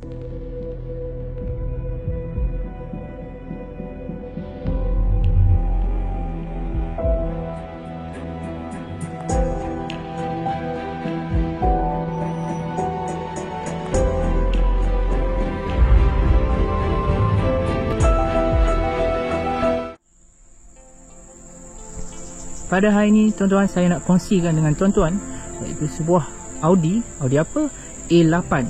Pada hari ini tuan-tuan, saya nak kongsikan dengan tuan-tuan iaitu sebuah Audi apa? A8.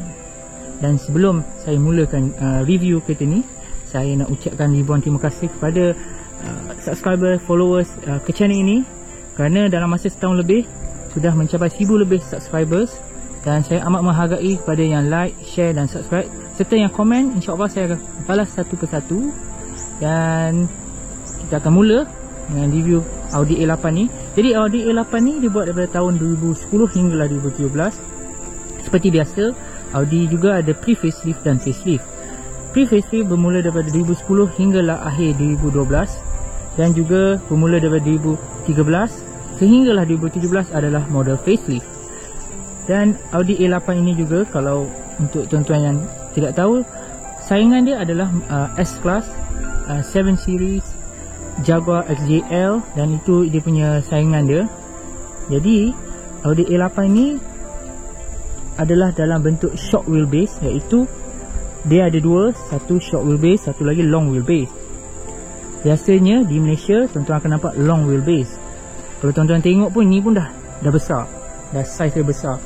Dan sebelum saya mulakan review kereta ni, saya nak ucapkan ribuan terima kasih kepada subscriber, followers ke channel ini, kerana dalam masa setahun lebih sudah mencapai 1000 lebih subscribers. Dan saya amat menghargai kepada yang like, share dan subscribe, serta yang komen. InsyaAllah saya akan balas satu persatu. Dan kita akan mula dengan review Audi A8 ni. Jadi Audi A8 ni dibuat daripada tahun 2010 hinggalah 2017. Seperti biasa, Audi juga ada pre-facelift dan facelift. Pre-facelift bermula daripada 2010 hinggalah akhir 2012, dan juga bermula daripada 2013 sehinggalah 2017 adalah model facelift. Dan Audi A8 ini juga, kalau untuk tuan-tuan yang tidak tahu, saingan dia adalah S-Class 7 Series Jaguar XJL, dan itu dia punya saingan dia. Jadi Audi A8 ini adalah dalam bentuk short wheelbase, iaitu dia ada dua, satu short wheelbase, satu lagi long wheelbase. Biasanya di Malaysia tuan-tuan akan nampak long wheelbase. Kalau tuan-tuan tengok pun, ni pun dah besar, dah saiz dia besar.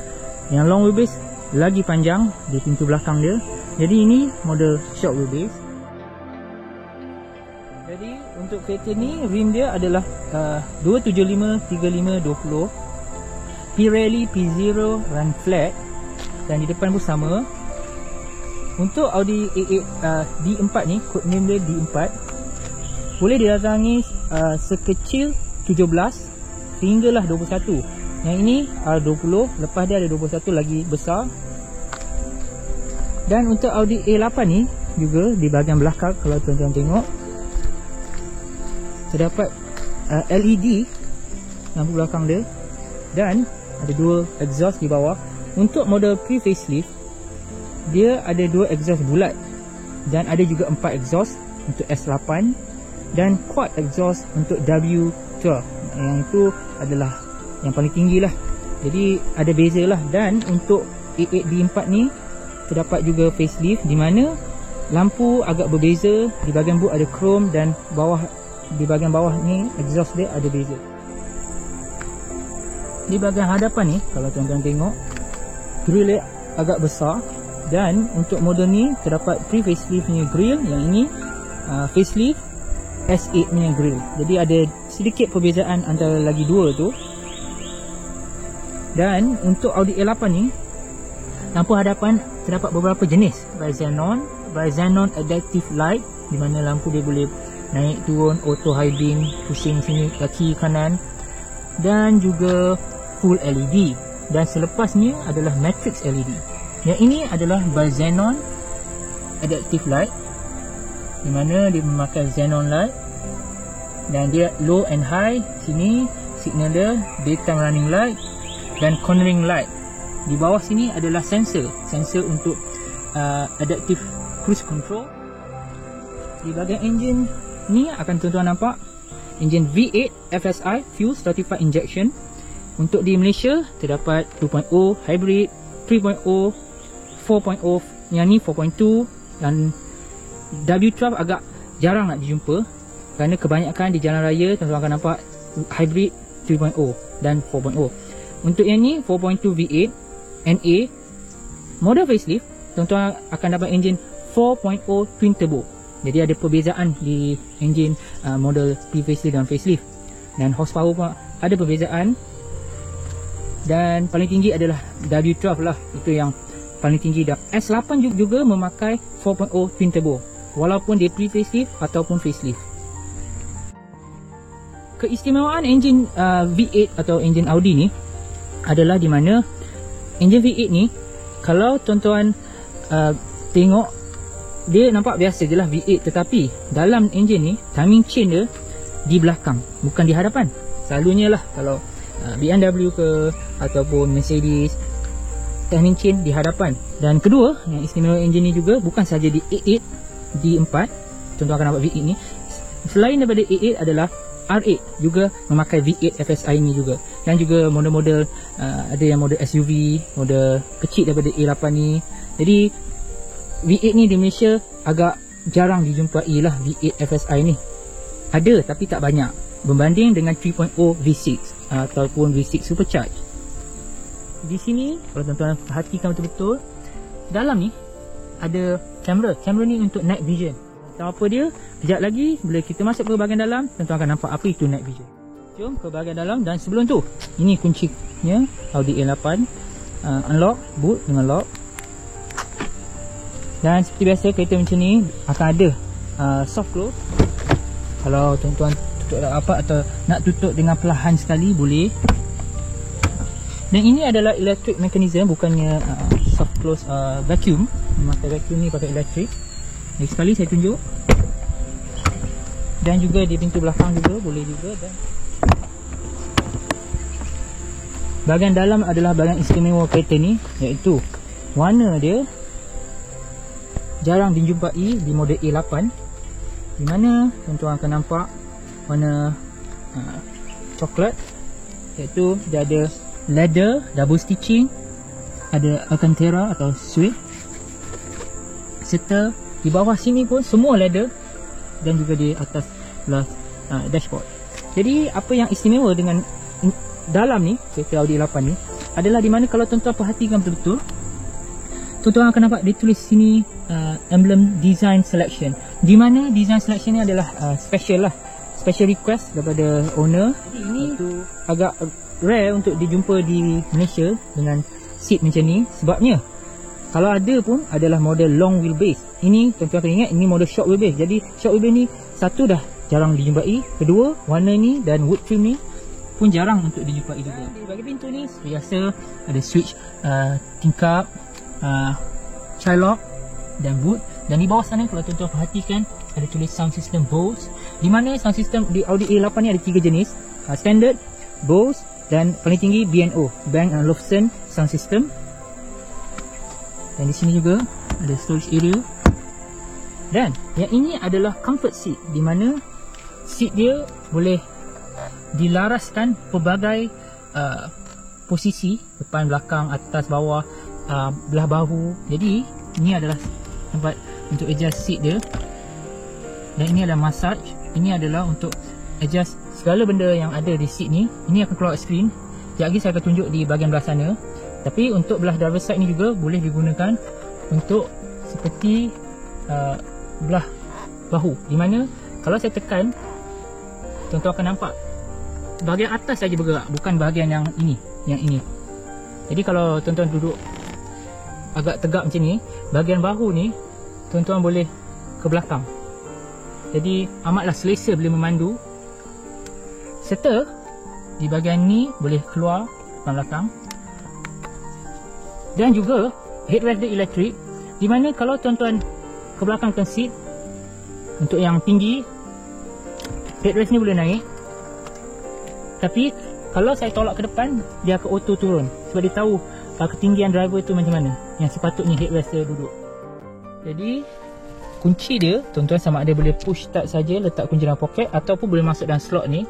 Yang long wheelbase lagi panjang di pintu belakang dia. Jadi ini model short wheelbase. Jadi untuk kereta ni, rim dia adalah 275/35/20 Pirelli P0 run flat, dan di depan pun sama. Untuk Audi A8 D4 ni, code name dia D4, boleh diratangi sekecil 17 sehinggalah 21. Yang ini R20, lepas dia ada 21 lagi besar. Dan untuk Audi A8 ni juga, di bahagian belakang kalau tuan-tuan tengok, terdapat LED lampu belakang dia, dan ada dua exhaust di bawah. Untuk model pre-facelift, dia ada dua exhaust bulat, dan ada juga 4 exhaust untuk S8, dan quad exhaust untuk W12. Yang itu adalah yang paling tinggi lah. Jadi ada beza lah. Dan untuk A8 D4 ni terdapat juga facelift, di mana lampu agak berbeza. Di bahagian boot ada chrome, dan di bahagian bawah ni exhaust dia ada beza. Di bahagian hadapan ni, kalau tuan-tuan tengok, grill dia agak besar. Dan untuk model ni terdapat pre-facelift punya grill, yang ini facelift S8 punya grill. Jadi ada sedikit perbezaan antara lagi dua tu. Dan untuk Audi A8 ni, lampu hadapan terdapat beberapa jenis. By Xenon Adaptive Light, di mana lampu dia boleh naik turun, auto high beam, pusing sini kaki kanan, dan juga full LED. Dan selepasnya adalah matrix LED. Yang ini adalah by Xenon Adaptive Light, di mana dia memakai Xenon light, dan dia low and high. Sini signal dia daytime running light dan cornering light. Di bawah sini adalah sensor untuk adaptive cruise control. Di bahagian enjin ni akan tuan-tuan nampak enjin V8 FSI fuel certified injection. Untuk di Malaysia terdapat 2.0 hybrid, 3.0, 4.0, yang ni 4.2, dan W12 agak jarang nak dijumpa, kerana kebanyakan di jalan raya tuan-tuan akan nampak hybrid 3.0 dan 4.0. Untuk yang ni 4.2 V8 NA model facelift, tuan-tuan akan dapat enjin 4.0 twin turbo. Jadi ada perbezaan di enjin model pre-facelift dan facelift, dan horsepower pun ada perbezaan. Dan paling tinggi adalah W12 lah, itu yang paling tinggi. Dan S8 juga memakai 4.0 twin turbo, walaupun dia pre-facelift ataupun facelift. Keistimewaan enjin V8 atau enjin Audi ni adalah di mana enjin V8 ni, kalau tuan-tuan tengok, dia nampak biasa je lah V8, tetapi dalam enjin ni timing chain dia di belakang, bukan di hadapan. Selalunya lah kalau BMW ke ataupun Mercedes, timing chain di hadapan. Dan kedua, yang istimewa enjin ni juga bukan saja di A8, D4. Tuan-tuan akan nampak V8 ni. Selain daripada A8 adalah R8 juga memakai V8 FSI ni juga. Dan juga model-model ada yang model SUV, model kecil daripada A8 ni. Jadi V8 ni di Malaysia agak jarang dijumpai lah V8 FSI ni. Ada tapi tak banyak berbanding dengan 3.0 V6 ataupun V6 Supercharge. Di sini kalau tuan-tuan perhatikan betul-betul, dalam ni ada kamera. Kamera ni untuk night vision. Tahu apa dia? Sekejap lagi bila kita masuk ke bahagian dalam, tuan-tuan akan nampak apa itu night vision. Jom ke bahagian dalam. Dan sebelum tu, ini kuncinya Audi A8. Unlock, boot dengan lock. Dan seperti biasa kereta macam ni akan ada soft close. Kalau tuan-tuan tutup apa atau nak tutup dengan perlahan sekali boleh. Dan ini adalah electric mechanism, bukannya soft close vacuum. Memakai vacuum ni pakai elektrik. Lagi sekali saya tunjuk. Dan juga di pintu belakang juga boleh juga. Dan bahagian dalam adalah bahagian istimewa kereta ni, iaitu warna dia jarang dijumpai di model A8, di mana tuan-tuan akan nampak warna coklat, iaitu dia ada leather double stitching, ada Alcantara atau suede, serta di bawah sini pun semua leather, dan juga di atas dashboard. Jadi apa yang istimewa dengan dalam ni kereta Audi A8 ni adalah di mana kalau tuan-tuan perhatikan betul-betul, tuan-tuan akan nampak dia tulis sini emblem design selection, di mana design selection ni adalah special lah, special request daripada owner. Jadi ini agak rare untuk dijumpa di Malaysia dengan seat macam ni. Sebabnya kalau ada pun adalah model long wheelbase. Ini tuan-tuan kena ingat, ini model short wheelbase. Jadi short wheelbase ni satu dah jarang dijumpai, kedua warna ni dan wood trim ni pun jarang untuk dijumpai juga. Di bahagian pintu ni biasa ada switch tingkap, child lock dan boot. Dan di bawah sana kalau tuan-tuan perhatikan ada tulis sound system Bose, di mana sound system di Audi A8 ni ada 3 jenis, standard, Bose dan paling tinggi B&O, Bang & Olufsen sound system. Dan di sini juga ada storage area. Dan yang ini adalah comfort seat, di mana seat dia boleh dilaraskan pelbagai posisi, depan, belakang, atas, bawah, belah bahu. Jadi ini adalah tempat untuk adjust seat dia. Dan ini adalah massage. Ini adalah untuk adjust segala benda yang ada di seat ni. Ini akan keluar screen. Sekejap lagi saya akan tunjuk di bahagian belah sana. Tapi untuk belah driver side ni juga boleh digunakan untuk seperti belah bahu, di mana kalau saya tekan, tuan-tuan akan nampak bahagian atas saja bergerak, bukan bahagian yang ini, Jadi kalau tuan-tuan duduk agak tegak macam ni, bahagian bahu ni tuan-tuan boleh ke belakang. Jadi amatlah selesa bila memandu. Serta di bahagian ni boleh keluar depan belakang. Dan juga headrest dia elektrik, di mana kalau tuan-tuan ke belakangkan seat untuk yang tinggi, headrest ni boleh naik. Tapi kalau saya tolak ke depan, dia akan auto turun, sebab dia tahu ketinggian driver tu macam mana yang sepatutnya headrest dia duduk. Jadi kunci dia, tuan-tuan sama ada boleh push start saja, letak kunci dalam poket, ataupun boleh masuk dalam slot ni.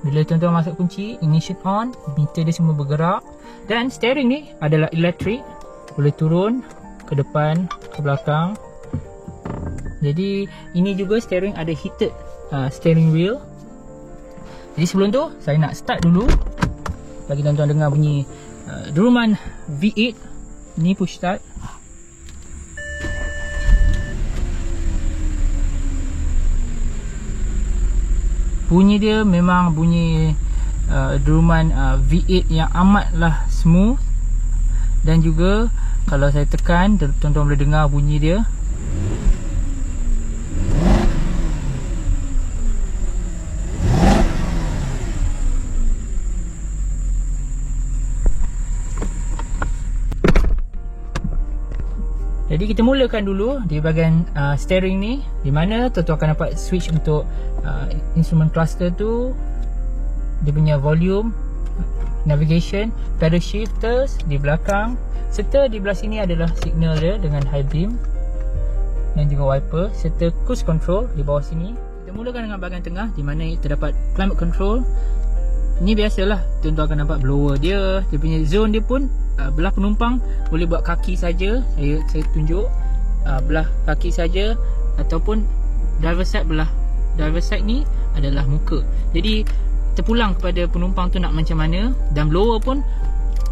Bila tuan-tuan masuk kunci, ignition on, meter dia semua bergerak. Dan steering ni adalah elektrik, boleh turun ke depan, ke belakang. Jadi ini juga steering ada heated steering wheel. Jadi sebelum tu saya nak start dulu, bagi tuan-tuan dengar bunyi deruman V8. Ni push start. Bunyi dia memang bunyi deruman V8 yang amatlah smooth. Dan juga kalau saya tekan, tuan-tuan boleh dengar bunyi dia. Jadi kita mulakan dulu di bahagian steering ni, di mana tuan-tuan akan dapat switch untuk instrument cluster tu. dia punya volume, navigation, pedal shifters di belakang, serta di belah sini adalah signal dia dengan high beam dan juga wiper, serta cruise control di bawah sini. Kita mulakan dengan bahagian tengah di mana terdapat climate control. Ini biasalah, tuan-tuan akan nampak blower dia punya zone dia pun belah penumpang boleh buat kaki saja. Saya tunjuk belah kaki saja, ataupun driver side ni adalah muka. Jadi terpulang kepada penumpang tu nak macam mana. Dan blower pun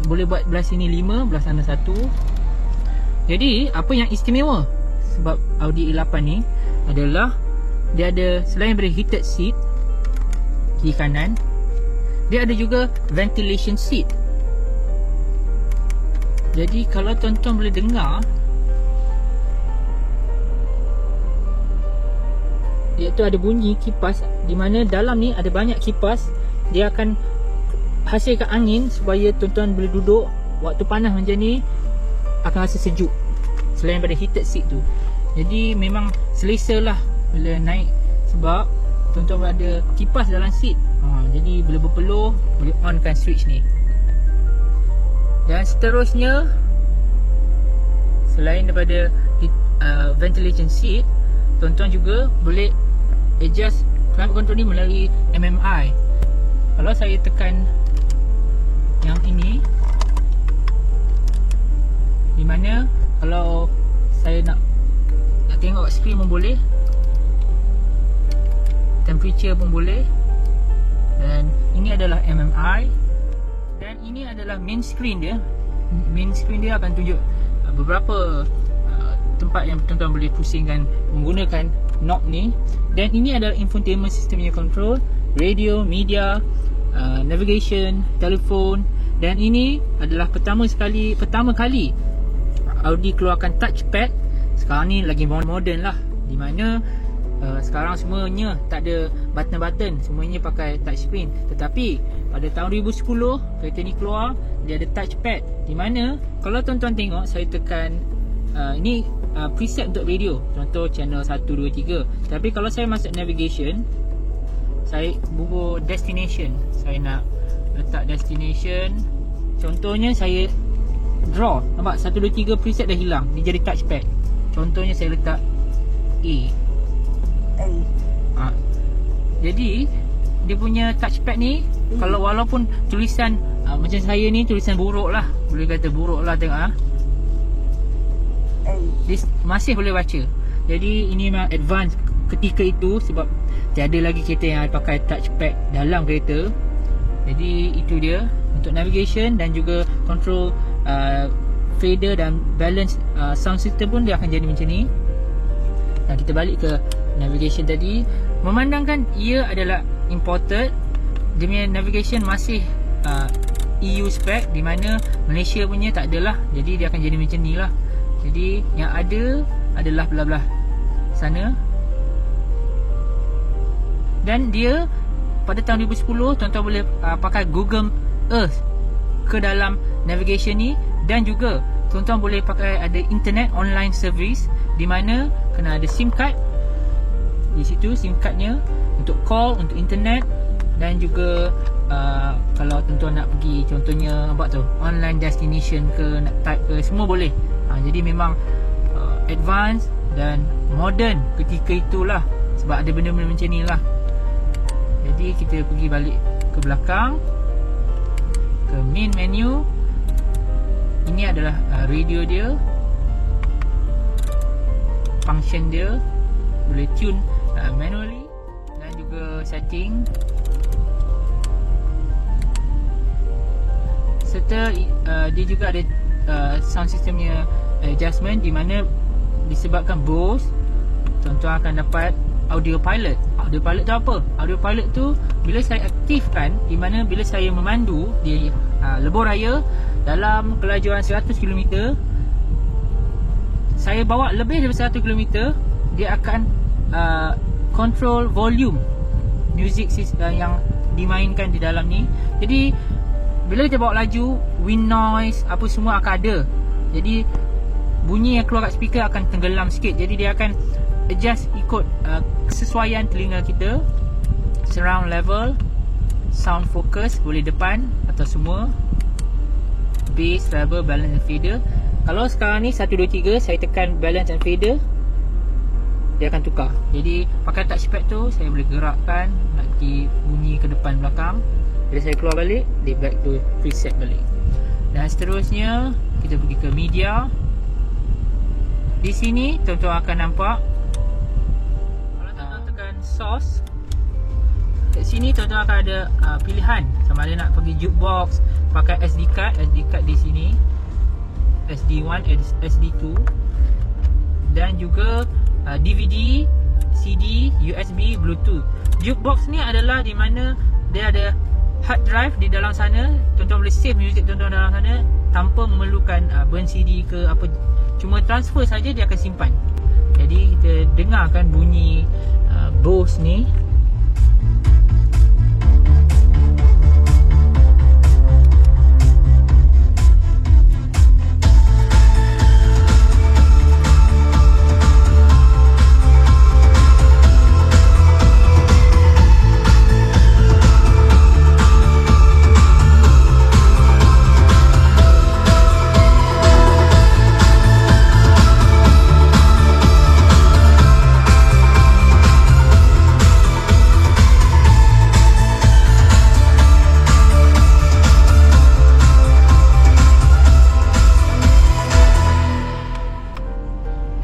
boleh buat belah sini 5, belah sana 1. Jadi apa yang istimewa sebab Audi A8 ni adalah dia ada, selain daripada heated seat kiri kanan, dia ada juga ventilation seat. Jadi kalau tuan-tuan boleh dengar, iaitu ada bunyi kipas, di mana dalam ni ada banyak kipas. Dia akan hasilkan angin supaya tuan-tuan boleh duduk waktu panas macam ni akan rasa sejuk, selain daripada heated seat tu. Jadi memang selesa lah bila naik, sebab tuan-tuan ada kipas dalam seat. Jadi bila berpeluh boleh onkan switch ni. Dan seterusnya, selain daripada ventilation seat, tuan-tuan juga boleh adjust climate control ni melalui MMI. Kalau saya tekan yang ini, di mana kalau saya nak tengok skrin pun boleh, temperature pun boleh. Dan ini adalah MMI, dan ini adalah main screen dia. Main screen dia akan tunjuk beberapa tempat yang tuan-tuan boleh pusingkan menggunakan knob ni. Dan ini adalah infotainment systemnya, control, radio, media, navigation, telefon. Dan ini adalah pertama kali Audi keluarkan touchpad. Sekarang ni lagi modern lah, di mana sekarang semuanya tak ada button-button, semuanya pakai touchscreen. Tetapi pada tahun 2010 kereta ni keluar, dia ada touchpad, di mana kalau tuan-tuan tengok, saya tekan ini preset untuk radio, contoh channel 1, 2, 3. Tapi kalau saya masuk navigation, saya bubuh destination, saya nak letak destination. Contohnya saya draw, nampak 1, 2, 3 preset dah hilang, dia jadi touchpad. Contohnya saya letak A. Jadi dia punya touchpad ni, kalau walaupun tulisan macam saya ni, tulisan buruk lah, boleh kata buruk lah, tengok dia masih boleh baca. Jadi ini memang advance ketika itu, sebab tiada lagi kereta yang pakai touchpad dalam kereta. Jadi itu dia untuk navigation dan juga control fader dan balance sound system pun dia akan jadi macam ni. Dan kita balik ke navigation tadi, memandangkan ia adalah imported, dia punya navigation masih EU spec, di mana Malaysia punya tak adalah. Jadi dia akan jadi macam ni lah. Jadi yang ada adalah belah-belah sana. Dan dia pada tahun 2010 tuan-tuan boleh pakai Google Earth ke dalam navigation ni. Dan juga tuan-tuan boleh pakai ada internet online service, di mana kena ada SIM card di situ, SIM cardnya untuk call, untuk internet. Dan juga kalau tuan-tuan nak pergi, contohnya nampak tu, online destination ke, nak type ke, semua boleh. Jadi memang advance dan modern ketika itulah, sebab ada benda-benda macam ni lah. Jadi kita pergi balik ke belakang, ke main menu. Ini adalah radio dia, function dia, boleh tune manually, dan juga setting. Serta dia juga ada sound systemnya adjustment, di mana disebabkan Bose, tuan-tuan akan dapat audio pilot. Audio pilot tu apa? Audio pilot tu bila saya aktifkan, di mana bila saya memandu di lebuh raya dalam kelajuan 100 km, saya bawa lebih daripada 100 km, dia akan control volume music yang dimainkan di dalam ni. Jadi bila kita bawa laju, wind noise apa semua akan ada. Jadi bunyi yang keluar kat speaker akan tenggelam sikit. Jadi dia akan adjust ikut kesesuaian telinga kita. Surround level, sound focus boleh depan atau semua, bass, treble, balance and fader. Kalau sekarang ni 1, 2, 3 saya tekan balance and fader, dia akan tukar. Jadi pakai touchpad tu saya boleh gerakkan nak pergi bunyi ke depan belakang. Jadi saya keluar balik, dia back to preset balik. Dan seterusnya kita pergi ke media. Di sini tuan-tuan akan nampak kalau tuan-tuan tekan source, kat sini tuan-tuan akan ada pilihan sama ada nak pergi jukebox, pakai SD card. SD card di sini SD1, SD2 dan juga DVD, CD, USB, Bluetooth. Jukebox ni adalah di mana dia ada hard drive di dalam sana. Tuan-tuan boleh save music tuan-tuan dalam sana tanpa memerlukan burn CD ke apa. Cuma transfer saja dia akan simpan. Jadi kita dengarkan bunyi Bose ni.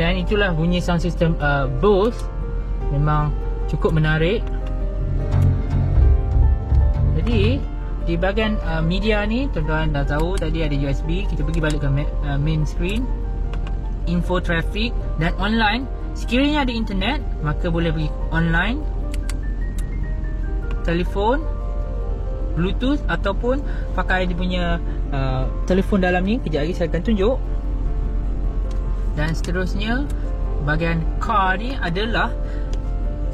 Dan itulah bunyi sound system Bose. Memang cukup menarik. Jadi di bahagian media ni tuan-tuan dah tahu tadi ada USB. Kita pergi balik ke main screen, info traffic dan online. Sekiranya ada internet maka boleh pergi online, telefon, Bluetooth ataupun pakai dia punya telefon dalam ni. Kejap lagi saya akan tunjuk. Dan seterusnya bahagian car ni adalah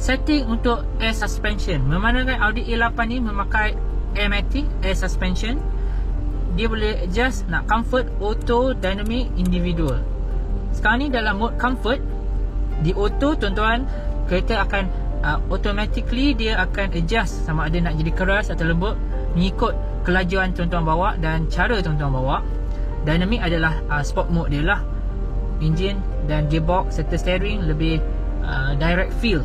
setting untuk air suspension. Memandangkan Audi A8 ni memakai airmatic air suspension, dia boleh adjust nak comfort, auto, dynamic, individual. Sekarang ni dalam mode comfort. Di auto tuan-tuan, kereta akan automatically dia akan adjust sama ada nak jadi keras atau lembut mengikut kelajuan tuan-tuan bawa dan cara tuan-tuan bawa. Dynamic adalah sport mode dia lah. Engine dan gearbox serta steering lebih direct feel.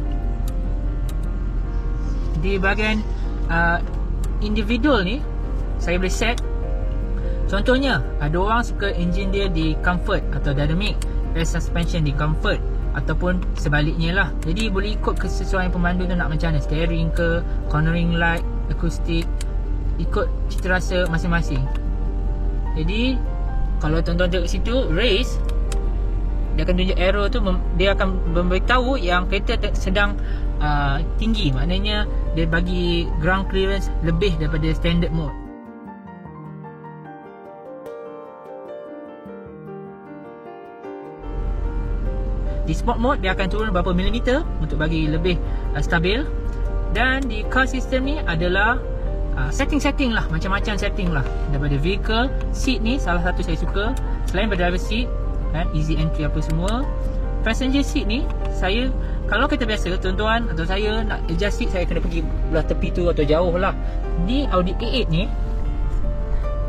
Di bahagian individual ni saya boleh set. Contohnya ada orang suka engine dia di comfort atau dynamic, air suspension di comfort ataupun sebaliknya lah. Jadi boleh ikut kesesuaian pemandu tu nak macam mana, steering ke, cornering light, acoustic, ikut cita rasa masing-masing. Jadi kalau tuan-tuan tengok situ race, dia akan tunjuk arrow tu, dia akan memberitahu yang kereta sedang tinggi. Maknanya dia bagi ground clearance lebih daripada standard mode. Di sport mode dia akan turun berapa milimeter untuk bagi lebih stabil. Dan di car system ni adalah setting-setting lah, macam-macam setting lah. Daripada vehicle, seat ni salah satu saya suka. Selain driver seat, easy entry apa semua. Passenger seat ni, saya kalau kereta biasa tuan-tuan atau saya nak adjust seat, saya kena pergi belah tepi tu atau jauh lah. Di Audi A8 ni,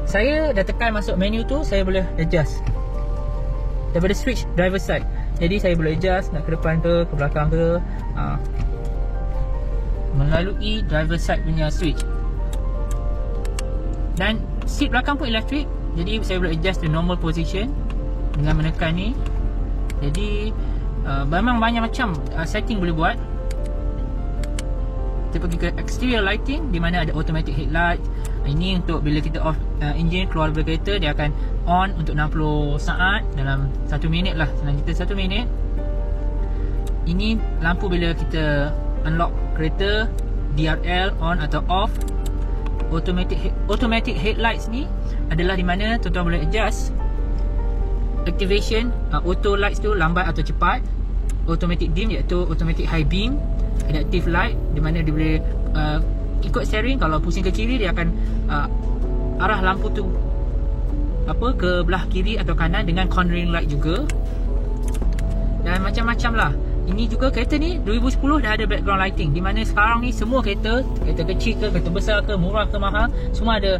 saya dah tekan masuk menu tu, saya boleh adjust daripada switch driver side. Jadi saya boleh adjust nak ke depan ke belakang ke melalui driver side punya switch. Dan seat belakang pun elektrik, jadi saya boleh adjust the normal position dengan menekan ni. Jadi memang banyak macam setting boleh buat. Kita pergi ke exterior lighting di mana ada automatic headlight. Ini untuk bila kita off engine, keluar dari kereta, dia akan on untuk 60 saat dalam 1 minit lah. Senang kita 1 minit. Ini lampu bila kita unlock kereta, DRL on atau off. Automatic headlights ni adalah di mana tuan-tuan boleh adjust activation, auto lights tu lambat atau cepat. Automatic dim iaitu automatic high beam. Adaptive light di mana dia boleh ikut steering. Kalau pusing ke kiri, dia akan arah lampu tu ke belah kiri atau kanan dengan cornering light juga. Dan macam-macam lah. ini juga kereta ni 2010 dah ada background lighting, di mana sekarang ni semua kereta kecil ke, kereta besar ke, murah ke mahal, semua ada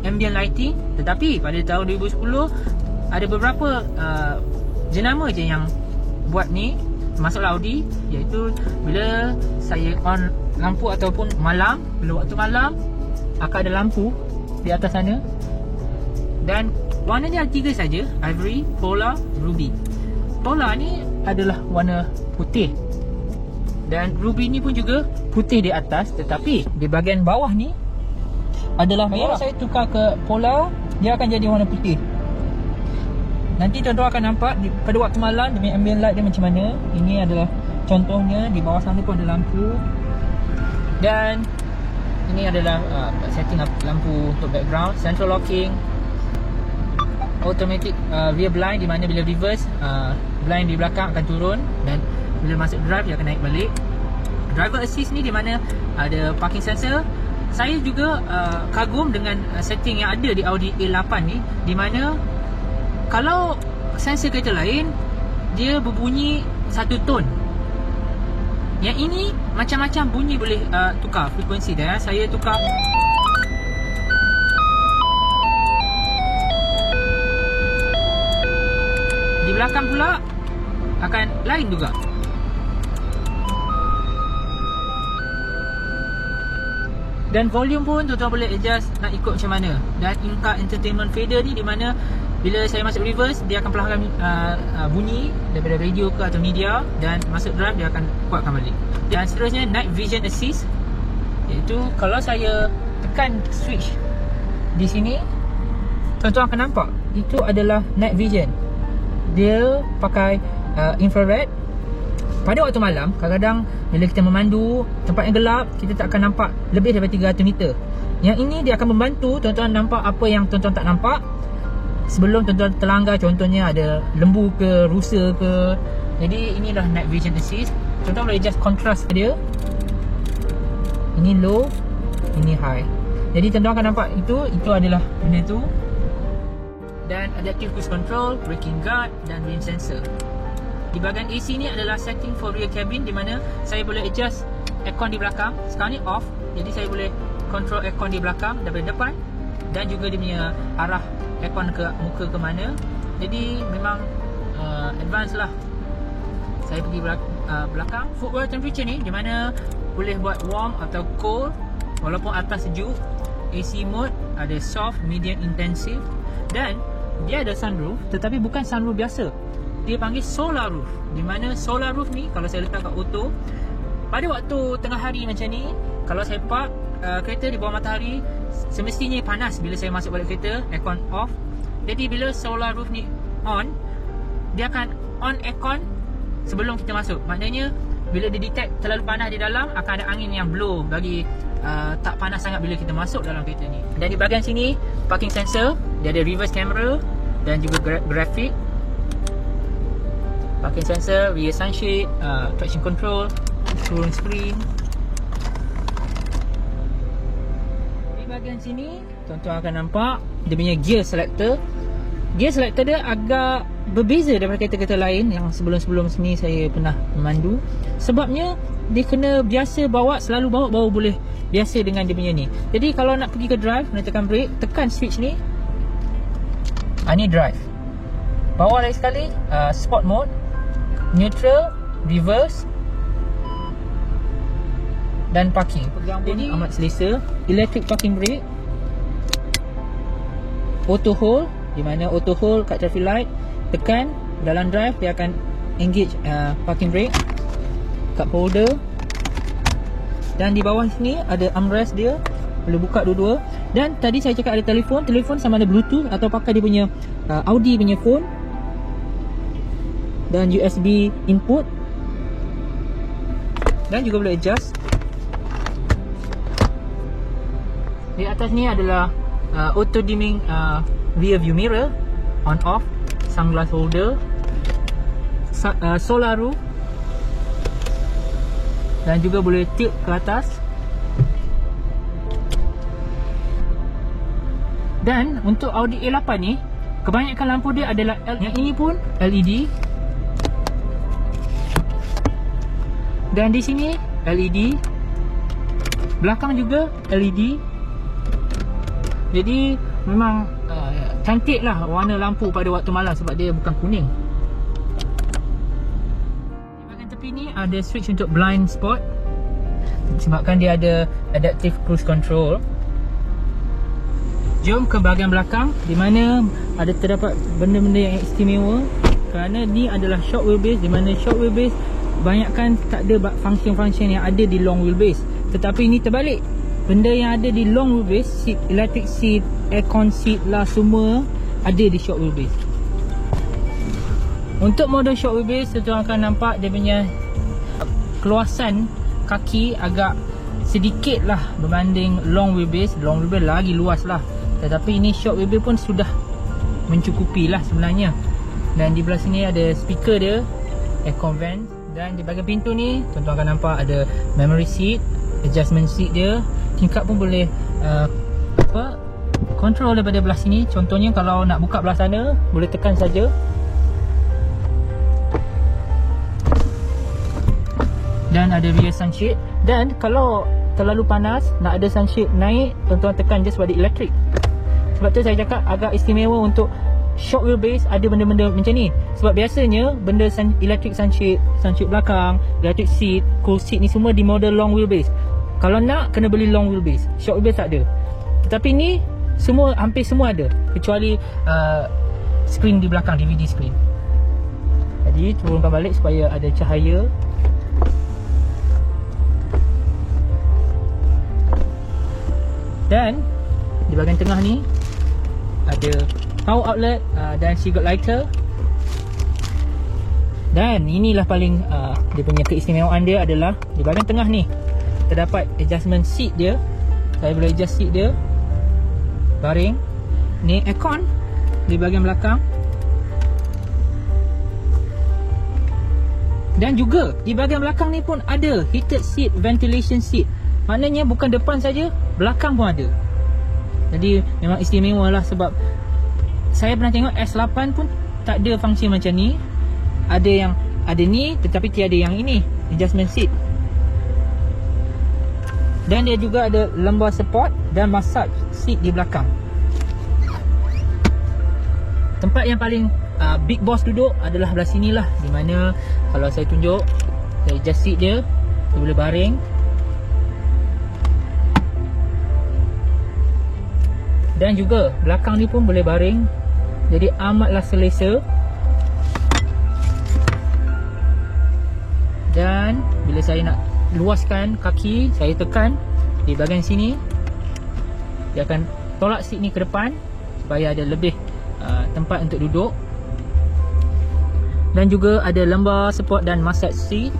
ambient lighting. Tetapi pada tahun 2010 ada beberapa jenama je yang buat ni, termasuklah Audi, iaitu bila saya on lampu ataupun malam, bila waktu malam akan ada lampu di atas sana, dan warnanya ada 3 saja: Ivory, Polar, Ruby. Polar ni adalah warna putih, dan Ruby ni pun juga putih di atas, tetapi di bahagian bawah ni adalah merah. Kalau saya tukar ke Polar, dia akan jadi warna putih. Nanti tuan-tuan akan nampak pada waktu malam dia punya ambient light dia macam mana. Ini adalah contohnya, di bawah sana pun ada lampu, dan ini adalah setting lampu untuk background, central locking, automatic rear blind, di mana bila reverse blind di belakang akan turun, dan bila masuk drive dia akan naik balik. Driver assist ni di mana ada parking sensor. Saya juga kagum dengan setting yang ada di Audi A8 ni, di mana kalau sensor kereta lain dia berbunyi satu tone, yang ini macam-macam bunyi boleh tukar frekuensi. Dan saya tukar di belakang pula akan lain juga. Dan volume pun tuan-tuan boleh adjust nak ikut macam mana. Dan in-car entertainment fader ni, di mana bila saya masuk reverse dia akan perlahankan bunyi daripada radio ke atau media, dan masuk drive dia akan kuatkan balik. Dan seterusnya night vision assist, iaitu kalau saya tekan switch di sini, tuan-tuan akan nampak itu adalah night vision. Dia pakai infrared. Pada waktu malam, kadang-kadang bila kita memandu tempat yang gelap, kita tak akan nampak lebih daripada 300 meter. Yang ini dia akan membantu tuan-tuan nampak apa yang tuan-tuan tak nampak sebelum tuan-tuan terlanggar. Contohnya ada lembu ke, rusa ke. Jadi inilah night vision assist. Tuan-tuan boleh adjust contrast dia. Ini low, ini high. Jadi tuan-tuan akan nampak itu adalah benda tu. Dan adaptive cruise control, braking guard dan rain sensor. Di bahagian AC ni adalah setting for rear cabin, di mana saya boleh adjust aircon di belakang. Sekarang ni off, jadi saya boleh control aircon di belakang daripada depan, dan juga dia punya arah aircon ke muka ke mana. Jadi memang advance lah. Saya pergi belakang. Footwear temperature ni, di mana boleh buat warm atau cold walaupun atas sejuk. AC mode ada soft, medium, intensive. Dan dia ada sunroof, tetapi bukan sunroof biasa. Dia panggil solar roof, di mana solar roof ni kalau saya letak kat auto, pada waktu tengah hari macam ni, kalau saya park kereta di bawah matahari, semestinya panas bila saya masuk balik kereta, aircon off. Jadi bila solar roof ni on, dia akan on aircon sebelum kita masuk. Maknanya bila dia detect terlalu panas di dalam, akan ada angin yang blow bagi tak panas sangat bila kita masuk dalam kereta ni. Dan di bahagian sini parking sensor, dia ada reverse camera dan juga grafik. Parking sensor, rear sunshade, traction control, touring screen. Di bahagian sini tuan-tuan akan nampak dia punya gear selector. Gear selector dia agak berbeza daripada kereta-kereta lain yang sebelum-sebelum sini saya pernah memandu. Sebabnya dia kena biasa bawa, selalu bawa baru boleh biasa dengan dia punya ni. Jadi kalau nak pergi ke drive, kena tekan brake, tekan switch ni. Ni drive. Bawah lagi sekali sport mode, neutral, reverse dan parking. Jadi amat selesa. Electric parking brake, auto hold, di mana auto hold kat traffic light, tekan dalam drive dia akan engage parking brake. Cup holder, dan di bawah sini ada armrest dia, boleh buka dua-dua. Dan tadi saya cakap ada telefon sama ada Bluetooth atau pakai dia punya Audi punya phone, dan USB input, dan juga boleh adjust. Di atas ni adalah auto dimming rear view mirror, on off, sunglass holder, solar roof, dan juga boleh tilt ke atas. Dan untuk Audi A8 ni, kebanyakan lampu dia adalah yang ini pun LED. Dan di sini LED, belakang juga LED. Jadi memang cantik lah warna lampu pada waktu malam sebab dia bukan kuning. Di bahagian tepi ni ada switch untuk blind spot sebabkan dia ada adaptive cruise control. Jom ke bahagian belakang di mana ada terdapat benda-benda yang istimewa kerana ni adalah short wheelbase, di mana short wheelbase banyakkan tak ada function-function yang ada di long wheelbase. Tetapi ini terbalik. Benda yang ada di long wheelbase, seat, electric seat, aircon seat lah, semua ada di short wheelbase. Untuk model short wheelbase, tuan akan nampak dia punya keluasan kaki agak sedikit lah berbanding long wheelbase. Long wheelbase lagi luas lah, tetapi ini short wheelbase pun sudah mencukupi lah sebenarnya. Dan di belah sini ada speaker dia, aircon vent. Dan di bahagian pintu ni tuan-tuan akan nampak ada memory seat, adjustment seat dia. Tingkap pun boleh control daripada belah sini. Contohnya kalau nak buka belah sana, boleh tekan saja. Dan ada rear sunshade. Dan kalau terlalu panas, nak ada sunshade naik, tuan-tuan tekan je sebab dia elektrik. Sebab tu saya cakap agak istimewa untuk short wheelbase ada benda-benda macam ni. Sebab biasanya benda electric sunshade, sunshade belakang, electric seat, cool seat ni semua di model long wheelbase. Kalau nak, kena beli long wheelbase. Short wheelbase tak ada. Tetapi ni semua, hampir semua ada, kecuali screen di belakang, DVD screen. Jadi turunkan balik supaya ada cahaya. Dan di bahagian tengah ni ada power outlet dan cigarette lighter. Dan inilah paling dia punya keistimewaan dia adalah di bahagian tengah ni terdapat adjustment seat dia. Saya boleh adjust seat dia, baring. Ni aircon di bahagian belakang. Dan juga di bahagian belakang ni pun ada heated seat, ventilation seat. Maknanya bukan depan saja, belakang pun ada. Jadi memang istimewa lah sebab saya pernah tengok S8 pun tak ada fungsi macam ni. Ada yang ada ni tetapi tiada yang ini, adjustment seat. Dan dia juga ada lumbar support dan massage seat di belakang. Tempat yang paling big boss duduk adalah belah sini lah, di mana kalau saya tunjuk, saya adjust seat dia, dia boleh baring. Dan juga belakang ni pun boleh baring. Jadi amatlah selesa. Dan bila saya nak luaskan kaki, saya tekan di bahagian sini, dia akan tolak seat ni ke depan supaya ada lebih tempat untuk duduk. Dan juga ada lumbar support dan massage seat.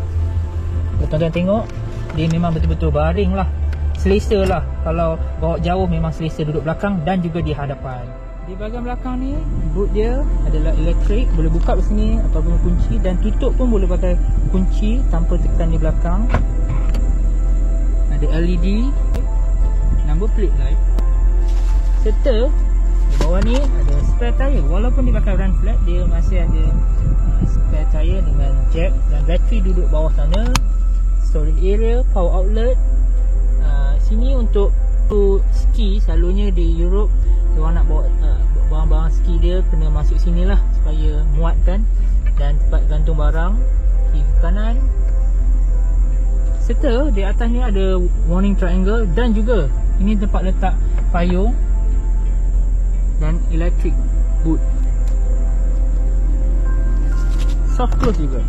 Tuan-tuan tengok, dia memang betul-betul baring lah, selesa lah. Kalau bawa jauh memang selesa duduk belakang dan juga di hadapan. Di bahagian belakang ni, boot dia adalah elektrik, boleh buka di sini ataupun kunci, dan tutup pun boleh pakai kunci tanpa tekan di belakang. Ada LED, number plate light, serta di bawah ni ada spare tire. Walaupun dia pakai run flat, dia masih ada spare tire dengan jack dan bateri duduk bawah sana. Storage area, power outlet. Sini untuk ski, selalunya di Europe diorang nak bawa barang-barang ski dia kena masuk sini lah supaya muatkan. Dan tempat gantung barang kiri kanan. Serta di atas ni ada warning triangle, dan juga ini tempat letak payung dan electric boot. Soft close juga.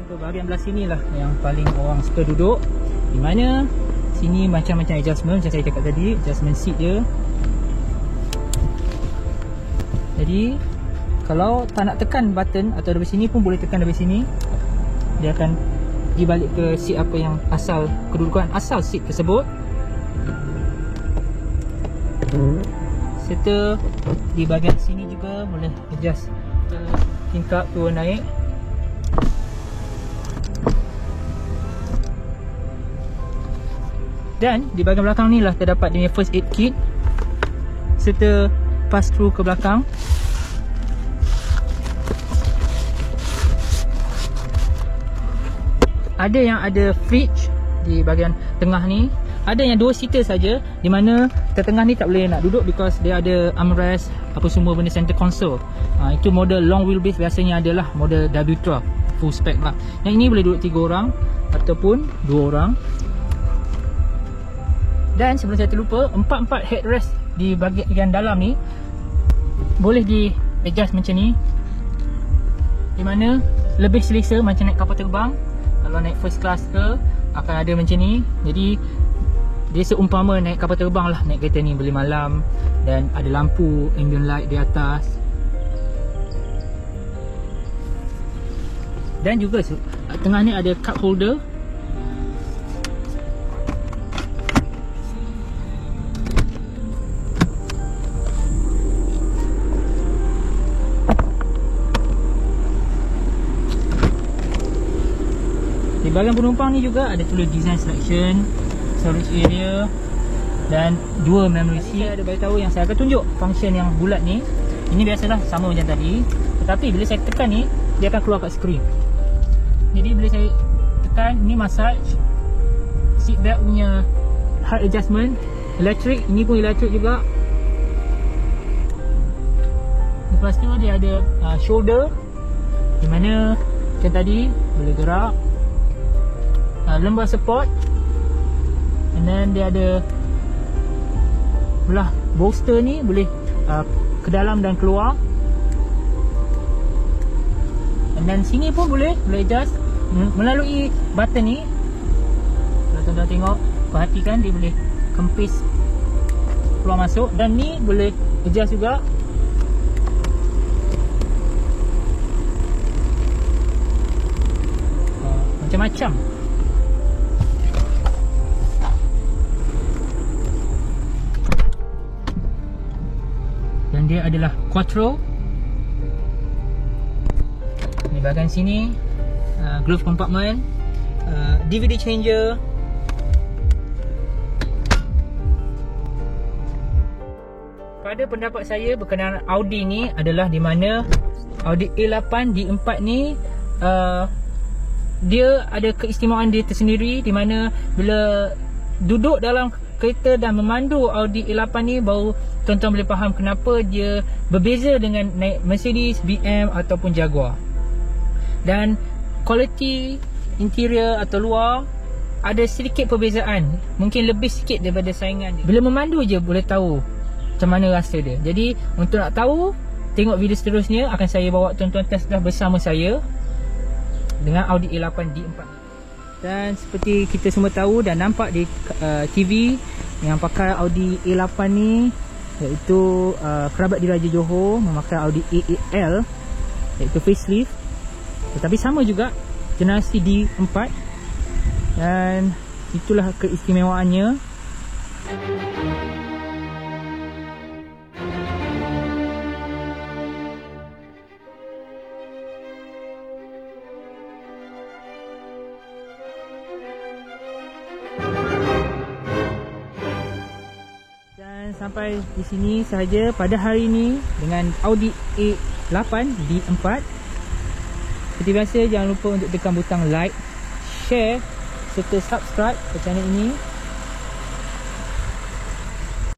Untuk bahagian belah sini lah yang paling orang suka duduk, di mana sini macam-macam adjustment macam saya cakap tadi, adjustment seat dia. Jadi kalau tak nak tekan button atau dari sini pun boleh tekan dari sini. Dia akan dibalik ke seat apa yang asal, kedudukan asal seat tersebut. Serta di bahagian sini juga boleh adjust tingkap turun naik. Dan di bahagian belakang ni lah terdapat dia punya first aid kit serta pass through ke belakang. Ada yang ada fridge di bahagian tengah ni. Ada yang 2 seater saja, di mana tengah ni tak boleh nak duduk because dia ada armrest, apa semua benda, center console. Itu model long wheelbase biasanya adalah model W12 full spec lah. Yang ini boleh duduk 3 orang ataupun 2 orang. Dan sebelum saya terlupa, 4 headrest di bahagian dalam ni boleh di adjust macam ni, di mana lebih selesa macam naik kapal terbang. Kalau naik first class ke akan ada macam ni. Jadi dia seumpama naik kapal terbang lah, naik kereta ni boleh malam. Dan ada lampu ambient light di atas. Dan juga tengah ni ada cup holder. Di bahagian penumpang ni juga ada tulis design selection, storage area dan 2 memory seat. Saya ada beritahu yang saya akan tunjuk function yang bulat ni. Ini biasalah sama macam tadi, tetapi bila saya tekan ni dia akan keluar kat skrin. Jadi bila saya tekan ni massage, seat belt punya height adjustment, electric, ini pun electric juga. Lepas tu dia ada shoulder, di mana macam tadi boleh gerak. Lumbar support, and then dia ada belah bolster ni boleh ke dalam dan keluar, and then sini pun boleh adjust melalui button ni. Kalau tuan-tuan tengok, perhatikan dia boleh kempis keluar masuk, dan ni boleh adjust juga. Macam-macam. Dan dia adalah Quattro. Di bahagian sini glove compartment, DVD changer. Pada pendapat saya berkenaan Audi ni adalah di mana Audi A8 D4 ni dia ada keistimewaan dia tersendiri, di mana bila duduk dalam kereta dan memandu Audi A8 ni baru tuan-tuan boleh faham kenapa dia berbeza dengan naik Mercedes, BM ataupun Jaguar. Dan kualiti interior atau luar ada sedikit perbezaan, mungkin lebih sikit daripada saingan dia. Bila memandu je boleh tahu macam mana rasa dia. Jadi untuk nak tahu, tengok video seterusnya akan saya bawa tuan-tuan test drive bersama saya dengan Audi A8 D4. Dan seperti kita semua tahu dan nampak di TV, yang pakai Audi A8 ni iaitu kerabat diraja Johor memakai Audi A8L, iaitu facelift, tetapi sama juga generasi D4. Dan itulah keistimewaannya. Sampai di sini sahaja pada hari ini dengan Audi A8 D4. Seperti biasa, jangan lupa untuk tekan butang like, share serta subscribe ke channel ini